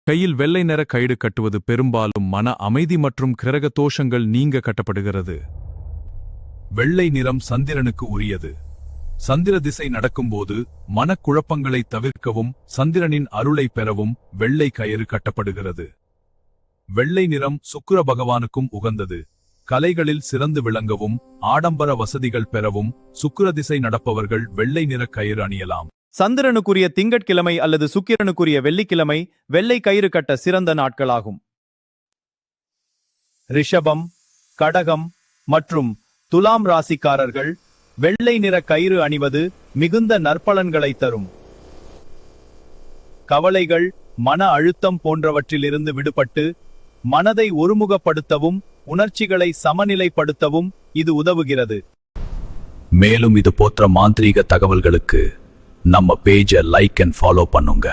கையில் வெள்ளை நிற கயிறு கட்டுவது பெரும்பாலும் மன அமைதி மற்றும் கிரக தோஷங்கள் நீங்க கட்டப்படுகிறது. வெள்ளை நிறம் சந்திரனுக்கு உரியது. சந்திர திசை நடக்கும்போது மனக்குழப்பங்களை தவிர்க்கவும் சந்திரனின் அருளை பெறவும் வெள்ளை கயிறு கட்டப்படுகிறது. வெள்ளை நிறம் சுக்கிர பகவானுக்கும் உகந்தது. கலைகளில் சிறந்து விளங்கவும் ஆடம்பர வசதிகள் பெறவும் சுக்கிர திசை நடப்பவர்கள் வெள்ளை நிற கயிறு அணியலாம். சந்திரனுக்குரிய திங்கட்கிழமை அல்லது சுக்கிரனுக்குரிய வெள்ளிக்கிழமை வெள்ளை கயிறு கட்ட சிறந்த நாட்களாகும். ரிஷபம், கடகம் மற்றும் துலாம் ராசிக்காரர்கள் வெள்ளை நிற கயிறு அணிவது மிகுந்த நற்பலன்களை தரும். கவலைகள், மன அழுத்தம் போன்றவற்றிலிருந்து விடுபட்டு மனதை ஒருமுகப்படுத்தவும் உணர்ச்சிகளை சமநிலைப்படுத்தவும் இது உதவுகிறது. மேலும் இது போன்ற மாந்திரீக தகவல்களுக்கு நம்ம பேஜை லைக் அண்ட் ஃபாலோ பண்ணுங்க.